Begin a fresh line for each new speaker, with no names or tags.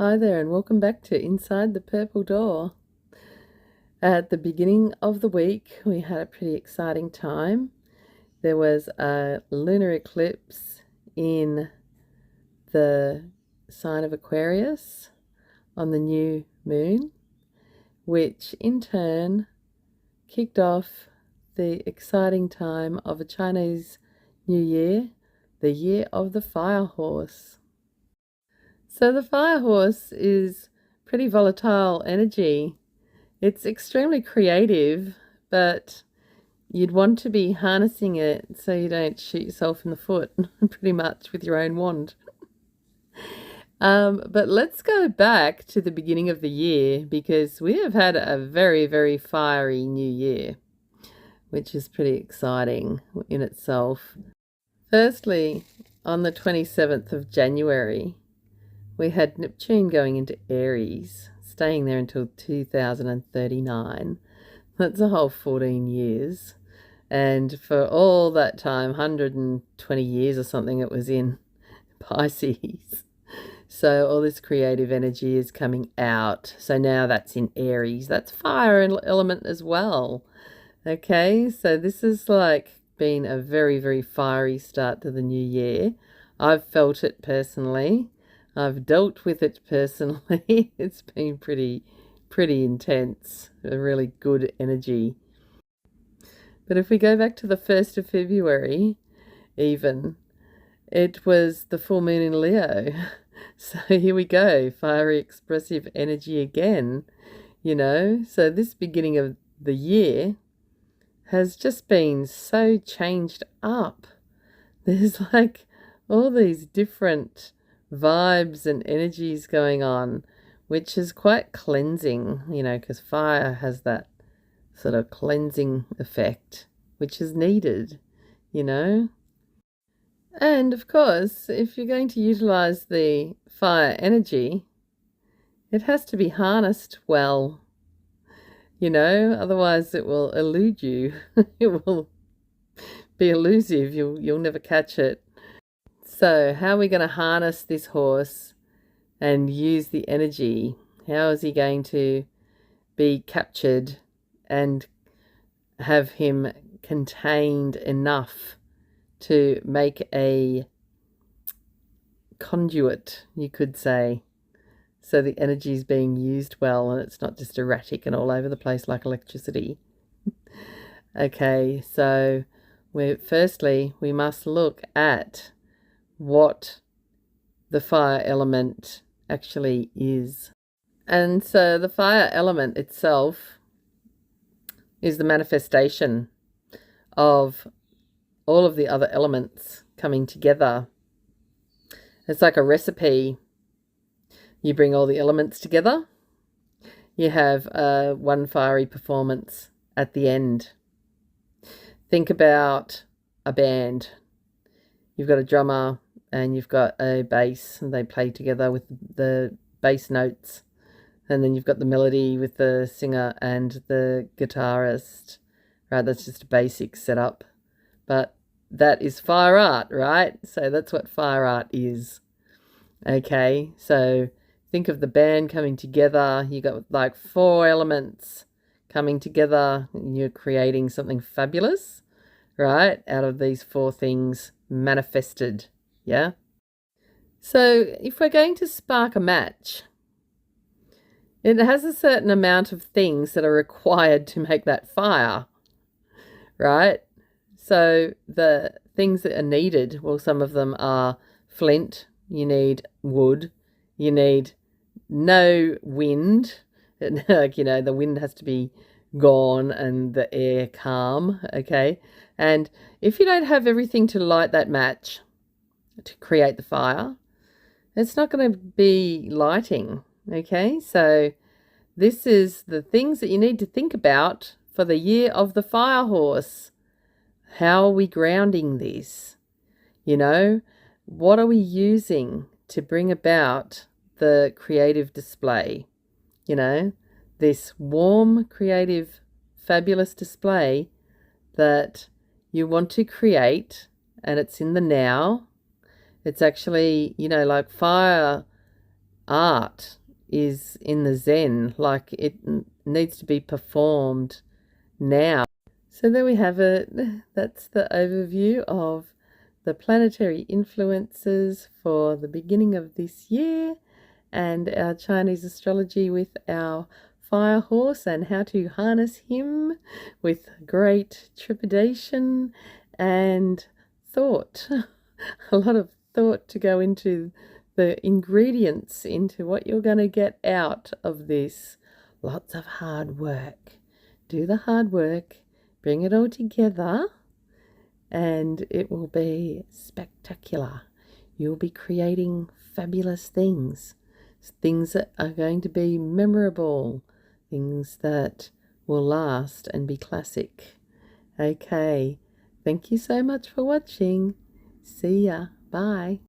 Hi there, and welcome back to Inside the Purple Door. At the beginning of the week, we had a pretty exciting time. There was a lunar eclipse in the sign of Aquarius on the new moon, which in turn kicked off the exciting time of a Chinese New Year, the Year of the Fire Horse. So the fire horse is pretty volatile energy. It's extremely creative, but you'd want to be harnessing it so you don't shoot yourself in the foot pretty much with your own wand. But let's go back to the beginning of the year because we have had a very, very fiery new year, which is pretty exciting in itself. Firstly, on the 27th of January, we had Neptune going into Aries, staying there until 2039. That's a whole 14 years. And for all that time, 120 years or something, it was in Pisces. So all this creative energy is coming out. So now that's in Aries. That's fire element as well. Okay, so this is like been a very, very fiery start to the new year. I've felt it personally. I've dealt with it personally. It's been pretty intense, a really good energy. But if we go back to the 1st of February, even, it was the full moon in Leo. So here we go, fiery expressive energy again, So this beginning of the year has just been so changed up. There's like all these different vibes and energies going on, which is quite cleansing, because fire has that sort of cleansing effect, which is needed, And of course, if you're going to utilize the fire energy, it has to be harnessed well, otherwise it will elude you. It will be elusive. You'll never catch it. So how are we going to harness this horse and use the energy? How is he going to be captured and have him contained enough to make a conduit, you could say, so the energy is being used well and it's not just erratic and all over the place like electricity? Okay, so firstly we must look at what the fire element actually is. And so the fire element itself is the manifestation of all of the other elements coming together. It's like a recipe. You bring all the elements together. You have one fiery performance at the end. Think about a band. You've got a drummer and you've got a bass, and they play together with the bass notes. And then you've got the melody with the singer and the guitarist. Right, that's just a basic setup. But that is fire art, right? So that's what fire art is. Okay, so think of the band coming together. You got like 4 elements coming together, and you're creating something fabulous, right? Out of these 4 things manifested, yeah? So if we're going to spark a match, it has a certain amount of things that are required to make that fire, right? So the things that are needed, well, some of them are flint, you need wood, you need no wind, like, the wind has to be gone and the air calm, okay? And if you don't have everything to light that match, to create the fire, it's not going to be lighting, okay? So this is the things that you need to think about for the year of the fire horse. How are we grounding this? What are we using to bring about the creative display? This warm, creative, fabulous display that you want to create, and it's in the now. It's actually, like fire art is in the Zen, like it needs to be performed now. So there we have it. That's the overview of the planetary influences for the beginning of this year and our Chinese astrology with our fire horse and how to harness him with great trepidation and thought. A lot of thought to go into the ingredients into what you're going to get out of this. Lots of hard work. Do the hard work, bring it all together, and it will be spectacular. You'll be creating fabulous things that are going to be memorable, things that will last and be classic. Okay, thank you so much for watching. See ya. Bye.